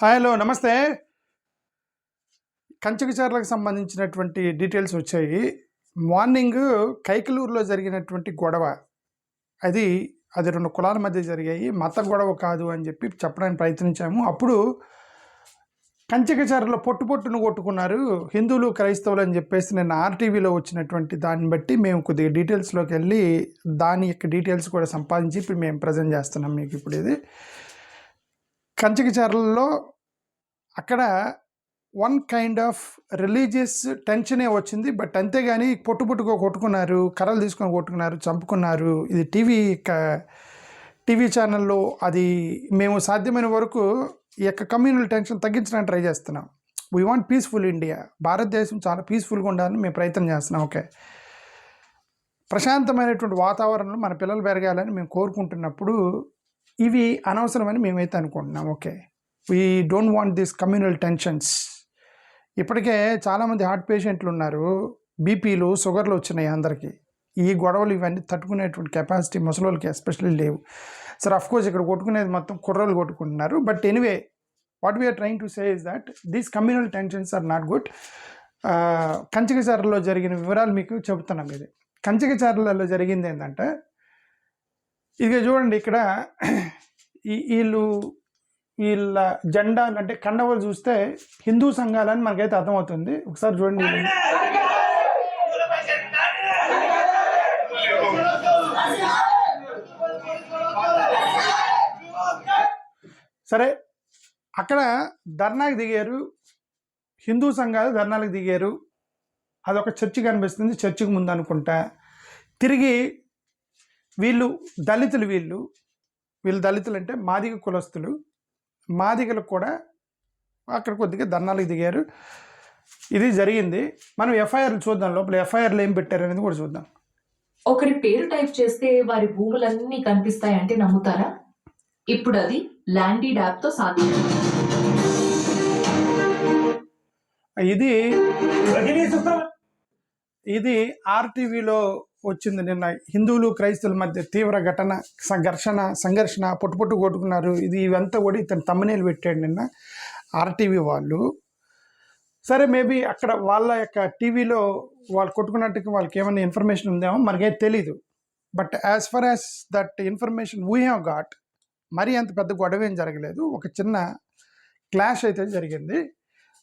Hi hello నమస్తే. కంచకచర్లకు సంబంధించినటువంటి details వచ్చాయి. మార్నింగ్ కైకలూరులో జరిగినటువంటి గొడవ అది అది 2 కులాల మధ్య జరిగాయి. మత గొడవ కాదు అని చెప్పి చెప్పడానికి ప్రయత్నించాము. అప్పుడు కంచకచర్లలో పొట్టును కొట్టుకున్నారు హిందువులు క్రైస్తవులు అని చెప్పేసి నిన్న ఆర్టీవీలో వచ్చినటువంటి దాన్ని బట్టి మేము కొద్దిగా డీటెయిల్స్లోకి వెళ్ళి దాని యొక్క డీటెయిల్స్ కూడా సంపాదించి ఇప్పుడు మేము ప్రజెంట్ చేస్తున్నాం మీకు. ఇప్పుడు ఇది కంచకచర్లలో అక్కడ వన్ కైండ్ ఆఫ్ రిలీజియస్ టెన్షనే వచ్చింది. బట్ అంతేగాని పొట్టుగా కొట్టుకున్నారు, కర్రలు తీసుకొని కొట్టుకున్నారు, చంపుకున్నారు. ఇది టీవీ ఛానల్లో అది మేము సాధ్యమైన వరకు ఈ యొక్క కమ్యూనల్ టెన్షన్ తగ్గించడానికి ట్రై చేస్తున్నాం. We want peaceful India. భారతదేశం చాలా పీస్ఫుల్గా ఉండాలని మేము ప్రయత్నం చేస్తున్నాం. ఓకే, ప్రశాంతమైనటువంటి వాతావరణంలో మన పిల్లలు పెరగాలని మేము కోరుకుంటున్నప్పుడు ఇవి అనవసరమని మేమైతే అనుకుంటున్నాం. Okay, we don't want this communal tensions. ఇప్పటికే చాలామంది హార్ట్ పేషెంట్లు ఉన్నారు, బీపీలు షుగర్లు వచ్చినాయి అందరికీ. ఈ గొడవలు ఇవన్నీ తట్టుకునేటువంటి కెపాసిటీ ముసలోళ్ళకి ఎస్పెషల్లీ లేవు. సరే, అఫ్కోర్స్ ఇక్కడ కొట్టుకునేది మొత్తం కుర్రలు కొట్టుకుంటున్నారు. But anyway, what we are trying to say is that these communal tensions are not good. కంచకచర్లలో జరిగిన వివరాలు మీకు చెబుతున్నాం. ఇది కంచకచర్లలో జరిగింది ఏంటంటే, ఇది చూడండి, ఇక్కడ వీళ్ళ జెండాలు అంటే కండవలు చూస్తే హిందూ సంఘాలని మనకైతే అర్థమవుతుంది. ఒకసారి చూడండి. సరే, అక్కడ ధర్నాకి దిగారు, హిందూ సంఘాలు ధర్నాలకు దిగారు. అదొక చర్చి కనిపిస్తుంది, చర్చికి ముందు అనుకుంటా. తిరిగి వీళ్ళు దళితులు, వీళ్ళు దళితులు అంటే మాదిగ కులస్తులు. మాదిగలకు కూడా అక్కడ కొద్దిగా ధర్నాలకు దిగారు. ఇది జరిగింది. మనం ఎఫ్ఐఆర్లు చూద్దాం, లోపల ఎఫ్ఐఆర్లు ఏం పెట్టారు అనేది కూడా చూద్దాం. ఒకరి పేరు టైప్ చేస్తే వారి భూములన్నీ కనిపిస్తాయి అంటే నమ్ముతారా? ఇప్పుడు అది ల్యాండీడ్ యాప్ తో సాధ్యం. ఇది ఆర్టీవీలో వచ్చింది నిన్న. హిందువులు క్రైస్తవుల మధ్య తీవ్ర ఘటన, సంఘర్షణ, పొట్టు కొట్టుకున్నారు. ఇవంతా కూడా ఇతను తమ్మునేలు పెట్టాడు నిన్న ఆర్టీవీ వాళ్ళు. సరే, మేబీ అక్కడ వాళ్ళ యొక్క టీవీలో వాళ్ళు కొట్టుకున్నట్టుగా వాళ్ళకి ఏమైనా ఇన్ఫర్మేషన్ ఉందేమో మనకైతే తెలీదు. But as for as that information we have got, మరీ అంత పెద్ద గొడవ ఏం జరగలేదు. ఒక చిన్న క్లాష్ అయితే జరిగింది.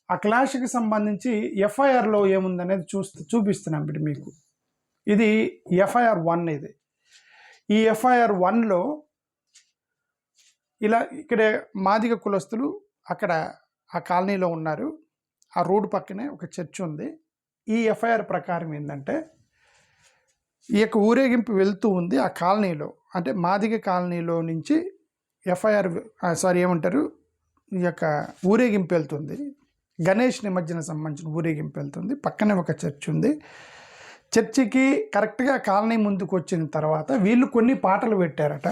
ఆ క్లాష్కి సంబంధించి ఎఫ్ఐఆర్లో ఏముందనేది చూపిస్తున్నాం ఇప్పుడు మీకు. ఇది ఎఫ్ఐఆర్ 1. ఇది ఈ ఎఫ్ఐఆర్ 1లో ఇలా ఇక్కడే మాదిగ కులస్తులు అక్కడ ఆ కాలనీలో ఉన్నారు. ఆ రోడ్డు పక్కనే ఒక చర్చ్ ఉంది. ఈ ఎఫ్ఐఆర్ ప్రకారం ఏంటంటే, ఈ యొక్క ఊరేగింపు వెళ్తూ ఉంది ఆ కాలనీలో, అంటే మాదిగ కాలనీలో నుంచి ఈ యొక్క ఊరేగింపు వెళ్తుంది. గణేష్ నిమజ్జన సంబంధించిన ఊరేగింపు వెళ్తుంది. పక్కనే ఒక చర్చ్ ఉంది. చర్చికి కరెక్ట్గా కాలనీ ముందుకు వచ్చిన తర్వాత వీళ్ళు కొన్ని పాటలు పెట్టారట,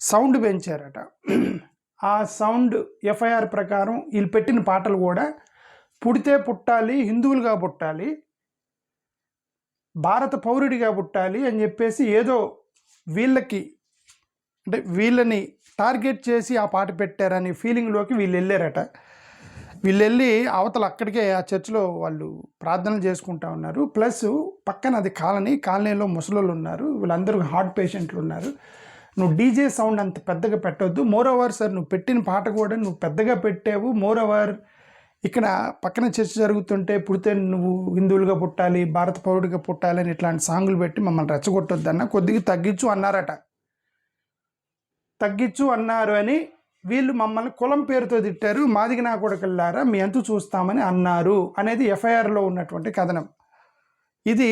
సౌండ్ పెంచారట. ఆ సౌండ్ ఎఫ్ఐఆర్ ప్రకారం వీళ్ళు పెట్టిన పాటలు కూడా పుడితే పుట్టాలి, హిందువులుగా పుట్టాలి, భారత పౌరుడిగా పుట్టాలి అని చెప్పేసి ఏదో వీళ్ళని టార్గెట్ చేసి ఆ పాట పెట్టారని ఫీలింగ్లోకి వీళ్ళు వెళ్ళారట. వీళ్ళు వెళ్ళి అవతల అక్కడికే ఆ చర్చిలో వాళ్ళు ప్రార్థనలు చేసుకుంటా ఉన్నారు. ప్లస్ పక్కన అది కాలనీలో ముసలోళ్ళు ఉన్నారు, వీళ్ళందరూ హార్ట్ పేషెంట్లు ఉన్నారు. నువ్వు డీజే సౌండ్ అంత పెద్దగా పెట్టొద్దు. మోరోవర్ సార్, నువ్వు పెట్టిన పాట కూడా నువ్వు పెద్దగా పెట్టావు. మోరోవర్ ఇక్కడ పక్కన చర్చ జరుగుతుంటే పుడితే నువ్వు హిందువులుగా పుట్టాలి, భారత పౌరుడిగా పుట్టాలి అని ఇట్లాంటి సాంగులు పెట్టి మమ్మల్ని రెచ్చగొట్టొద్దన్న, కొద్దిగా తగ్గించు అన్నారు అని వీళ్ళు మమ్మల్ని కులం పేరుతో తిట్టారు. మాదిగ నా కొడుకుల్లారా, మీ అంతు చూస్తామని అన్నారు అనేది ఎఫ్ఐఆర్లో ఉన్నటువంటి కథనం. ఇది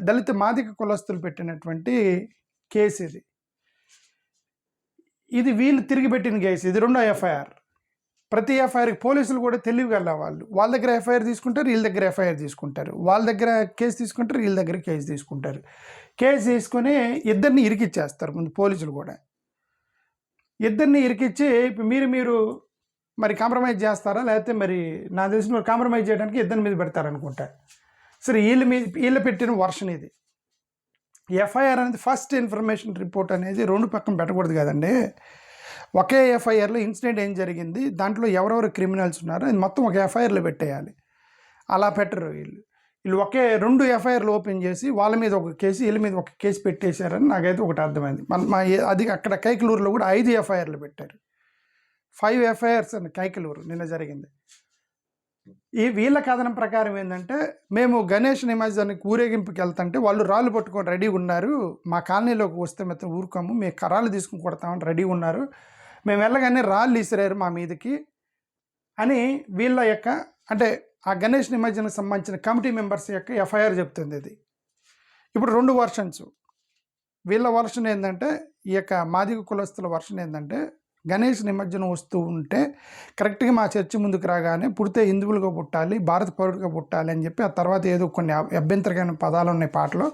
దళిత మాదిగ కులస్తులు పెట్టినటువంటి కేసు. ఇది వీళ్ళు తిరిగి పెట్టిన కేసు. ఇది 2వ ఎఫ్ఐఆర్. ప్రతి ఎఫ్ఐఆర్కి పోలీసులు కూడా తెలివిగల వాళ్ళ దగ్గర ఎఫ్ఐఆర్ తీసుకుంటారు, వీళ్ళ దగ్గర ఎఫ్ఐఆర్ తీసుకుంటారు. వాళ్ళ దగ్గర కేసు తీసుకుంటారు, వీళ్ళ దగ్గర కేసు తీసుకుంటారు. కేసు తీసుకొని ఇద్దరిని ఇరికిచ్చేస్తారు ముందు పోలీసులు కూడా. ఇద్దరిని ఇరికిచ్చి ఇప్పుడు మీరు మరి కాంప్రమైజ్ చేస్తారా, లేకపోతే మరి నా తెలిసిన కాంప్రమైజ్ చేయడానికి ఇద్దరి మీద పెడతారనుకుంటా. సరే, వీళ్ళు పెట్టిన వర్షన్ ఇది. ఎఫ్ఐఆర్ అనేది ఫస్ట్ ఇన్ఫర్మేషన్ రిపోర్ట్ అనేది 2 పక్కన పెట్టకూడదు కదండి. ఒకే ఎఫ్ఐఆర్లో ఇన్సిడెంట్ ఏం జరిగింది, దాంట్లో ఎవరెవరు క్రిమినల్స్ ఉన్నారో అది మొత్తం ఒక ఎఫ్ఐఆర్లో పెట్టేయాలి. అలా పెట్టరు వీళ్ళు. ఒకే 2 ఎఫ్ఐఆర్లు ఓపెన్ చేసి వాళ్ళ మీద ఒక కేసు, వీళ్ళ మీద ఒక కేసు పెట్టేశారని నాకైతే ఒకటి అర్థమైంది. అది అక్కడ కైకలూరులో కూడా 5 ఎఫ్ఐఆర్లు పెట్టారు. 5 ఎఫ్ఐఆర్స్ అని కైకలూరు నిన్న జరిగింది. ఈ వీళ్ళ కథనం ప్రకారం ఏంటంటే, మేము గణేష్ నిమజ్జనానికి ఊరేగింపుకి వెళ్తుంటే వాళ్ళు రాళ్ళు పట్టుకొని రెడీగా ఉన్నారు, మా కాలనీలోకి వస్తే మొత్తం ఊరుకోము, మేము కర్రాలు తీసుకుని కొడతామని రెడీగా ఉన్నారు, మేము వెళ్ళగానే రాళ్ళు విసిరారు మా మీదకి అని వీళ్ళ యొక్క, అంటే ఆ గణేష్ నిమజ్జనకు సంబంధించిన కమిటీ మెంబర్స్ యొక్క ఎఫ్ఐఆర్ చెప్తుంది. ఇది ఇప్పుడు 2 వర్షన్స్. వీళ్ళ వర్షన్ ఏంటంటే, ఈ యొక్క మాదిగ కులస్తుల వర్షన్ ఏంటంటే, గణేష్ నిమజ్జనం వస్తూ ఉంటే కరెక్ట్గా మా చర్చి ముందుకు రాగానే పుడితే హిందువులుగా పుట్టాలి, భారత పౌరుడిగా పుట్టాలి అని చెప్పి, ఆ తర్వాత ఏదో కొన్ని అభ్యంతరమైన పదాలు ఉన్నాయి పాటలో,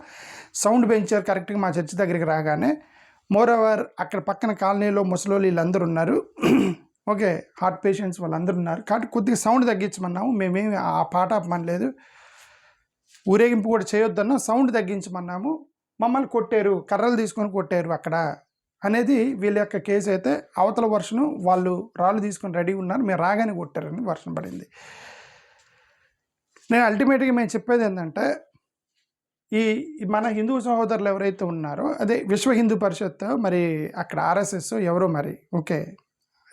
సౌండ్ పెంచారు కరెక్ట్గా మా చర్చి దగ్గరికి రాగానే. మోరోవర్ అక్కడ పక్కన కాలనీలో ముసలోళ్ళు వీళ్ళందరూ ఉన్నారు, ఓకే, హార్ట్ పేషెంట్స్ వాళ్ళందరూ ఉన్నారు, కాబట్టి కొద్దిగా సౌండ్ తగ్గించమన్నాము, మేమేమి ఆ పాట ఆపమనలేదు, ఊరేగింపు కూడా చేయొద్దన్నా, సౌండ్ తగ్గించమన్నాము, మమ్మల్ని కొట్టారు, కర్రలు తీసుకొని కొట్టారు అక్కడ అనేది వీళ్ళ యొక్క కేసు. అయితే అవతల వర్షను వాళ్ళు రాళ్ళు తీసుకొని రెడీ ఉన్నారు, మేము రాగానే కొట్టారని వర్షం పడింది. నేను అల్టిమేట్గా మేము చెప్పేది ఏంటంటే, ఈ మన హిందూ సహోదరులు ఎవరైతే ఉన్నారో, అదే విశ్వ హిందూ పరిషత్, మరి అక్కడ ఆర్ఎస్ఎస్ ఎవరో మరి, ఓకే,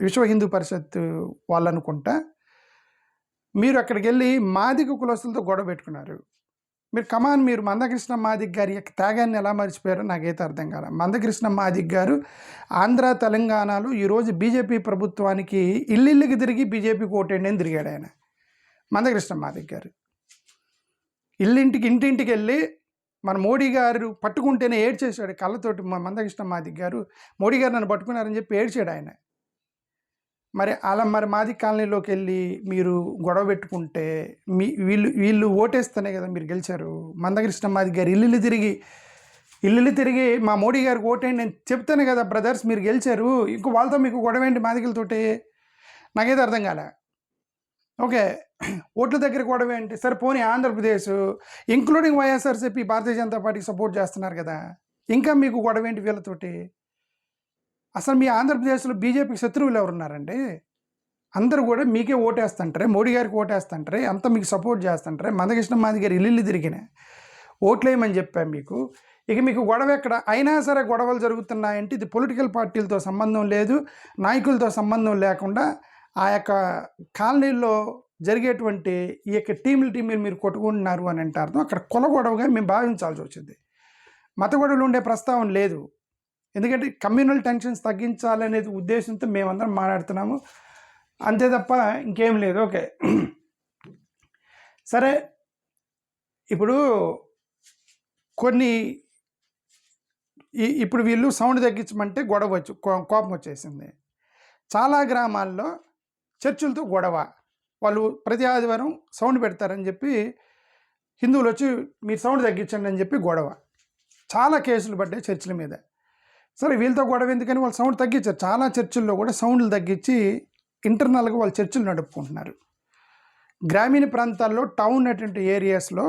విశ్వ హిందూ పరిషత్ వాళ్ళు అనుకుంటా, మీరు అక్కడికి వెళ్ళి మాదిగ కులస్తులతో గొడవ పెట్టుకున్నారు. మీరు కమాన్, మీరు మందకృష్ణ మాదిగ్ గారి యొక్క త్యాగాన్ని ఎలా మర్చిపోయారో నాకైతే అర్థం కాదు. మందకృష్ణ మాదిగ్ గారు ఆంధ్ర తెలంగాణలో ఈరోజు బీజేపీ ప్రభుత్వానికి ఇల్లుకి తిరిగి బీజేపీకి ఓటేయండి అని తిరిగాడు ఆయన. మందకృష్ణ మాదిగ్ గారు ఇంటింటికి వెళ్ళి మన మోడీ గారు పట్టుకుంటేనే ఏడ్చేశాడు కళ్ళతోటి. మందకృష్ణ మాదిగ్ గారు మోడీ గారు నన్ను పట్టుకున్నారని చెప్పి ఏడ్చాడు ఆయన. మరి అలా మరి మాది కాలనీలోకి వెళ్ళి మీరు గొడవ పెట్టుకుంటే వీళ్ళు ఓటేస్తేనే కదా మీరు గెలిచారు. మందకృష్ణ మాదిగ్ గారు ఇల్లు తిరిగి మా మోడీ గారికి ఓటేయండి నేను చెప్తానే కదా బ్రదర్స్ మీరు గెలిచారు, ఇంకో వాళ్ళతో మీకు గొడవ ఏంటి మాదిగలతోటి, నాకైతే అర్థం కాలే. ఓకే, ఓట్ల దగ్గర గొడవ ఏంటి, సరే పోనీ ఆంధ్రప్రదేశ్ ఇంక్లూడింగ్ వైఎస్ఆర్సీపీ భారతీయ జనతా పార్టీకి సపోర్ట్ చేస్తున్నారు కదా, ఇంకా మీకు గొడవ ఏంటి వీళ్ళతోటి. అసలు మీ ఆంధ్రప్రదేశ్లో బీజేపీకి శత్రువులు ఎవరున్నారండి? అందరూ కూడా మీకే ఓటేస్తుంటారే, మోడీ గారికి ఓటేస్తుంటారే, అంతా మీకు సపోర్ట్ చేస్తుంటారే. మందకృష్ణ మాదిగ్ గారు ఇల్లు తిరిగిన ఓట్లేయమని చెప్పాను మీకు. ఇక మీకు గొడవ ఎక్కడ అయినా సరే గొడవలు జరుగుతున్నాయంటే ఇది పొలిటికల్ పార్టీలతో సంబంధం లేదు, నాయకులతో సంబంధం లేకుండా ఆ యొక్క కాలనీల్లో జరిగేటువంటి ఈ యొక్క టీములు మీరు కొట్టుకుంటున్నారు అని అంటే అర్థం అక్కడ కుల గొడవగా మేము భావించాల్సి వచ్చింది. మత గొడవలు ఉండే ప్రస్తావన లేదు, ఎందుకంటే కమ్యూనల్ టెన్షన్స్ తగ్గించాలనేది ఉద్దేశంతో మేమందరం మాట్లాడుతున్నాము, అంతే తప్ప ఇంకేం లేదు. ఓకే, సరే, ఇప్పుడు ఇప్పుడు వీళ్ళు సౌండ్ తగ్గించమంటే గొడవ కోపం వచ్చేసింది. చాలా గ్రామాల్లో చర్చిలతో గొడవ, వాళ్ళు ప్రతి ఆదివారం సౌండ్ పెడతారని చెప్పి హిందువులు వచ్చి మీరు సౌండ్ తగ్గించండి అని చెప్పి గొడవ, చాలా కేసులు పడ్డాయి చర్చిల మీద. సరే, వీళ్ళతో గొడవ ఎందుకని వాళ్ళు సౌండ్ తగ్గించారు. చాలా చర్చిల్లో కూడా సౌండ్లు తగ్గించి ఇంటర్నల్గా వాళ్ళు చర్చిలు నడుపుకుంటున్నారు. గ్రామీణ ప్రాంతాల్లో టౌన్ అటువంటి ఏరియాస్లో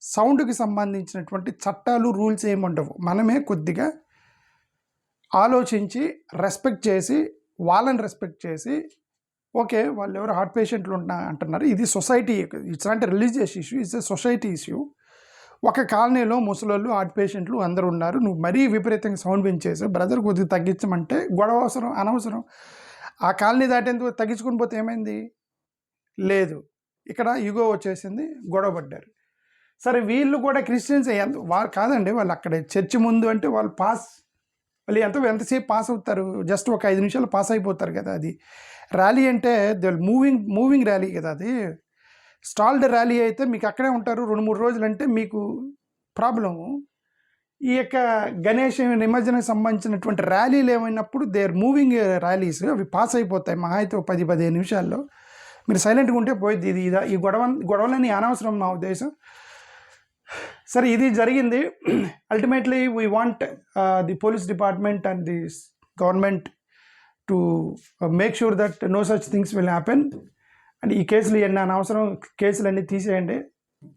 సౌండ్కి సంబంధించినటువంటి చట్టాలు రూల్స్ ఏమి ఉండవు. మనమే కొద్దిగా ఆలోచించి వాళ్ళని రెస్పెక్ట్ చేసి ఓకే వాళ్ళు ఎవరు హార్ట్ పేషెంట్లు అంటున్నారు, ఇది society, it's not religious issue, it's a society issue. ఒక కాలనీలో ముసలోళ్ళు హార్ట్ పేషెంట్లు అందరూ ఉన్నారు, నువ్వు మరీ విపరీతంగా సౌండ్ పెంచేసావు బ్రదర్, కొద్దిగా తగ్గించమంటే గొడవ అనవసరం. ఆ కాలనీ దాటేందుకు తగ్గించుకుని పోతే ఏమైంది? లేదు, ఇక్కడ యుగో వచ్చేసింది, గొడవ పడ్డారు. సరే, వీళ్ళు కూడా క్రిస్టియన్స్ వాళ్ళు కాదండి, వాళ్ళు అక్కడ చర్చి ముందు అంటే వాళ్ళు ఎంతసేపు పాస్ అవుతారు, జస్ట్ ఒక 5 నిమిషాలు పాస్ అయిపోతారు కదా. అది ర్యాలీ అంటే మూవింగ్ ర్యాలీ కదా, అది స్టాల్డ్ ర్యాలీ అయితే మీకు అక్కడే ఉంటారు 2-3 రోజులు, అంటే మీకు ప్రాబ్లము. ఈ యొక్క గణేష్ నిమజ్జనకు సంబంధించినటువంటి ర్యాలీలు ఏమైనప్పుడు దే ఆర్ మూవింగ్ ర్యాలీస్, అవి పాస్ అయిపోతాయి మహా అయితే 10-15 నిమిషాల్లో. మీరు సైలెంట్గా ఉంటే పోయింది. ఈ గొడవలని అనవసరం నా ఉద్దేశం. సరే, ఇది జరిగింది. Ultimately we want the police department and the government to make sure that no such things will happen. And ఈ కేసులు అనవసరం కేసులన్నీ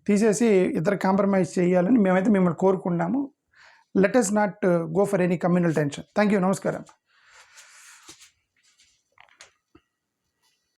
తీసేసి ఇద్దరు కాంప్రమైజ్ చేయాలని మేమైతే మిమ్మల్ని కోరుకున్నాము. Let us not go for any communal tension. Thank you, నమస్కారం.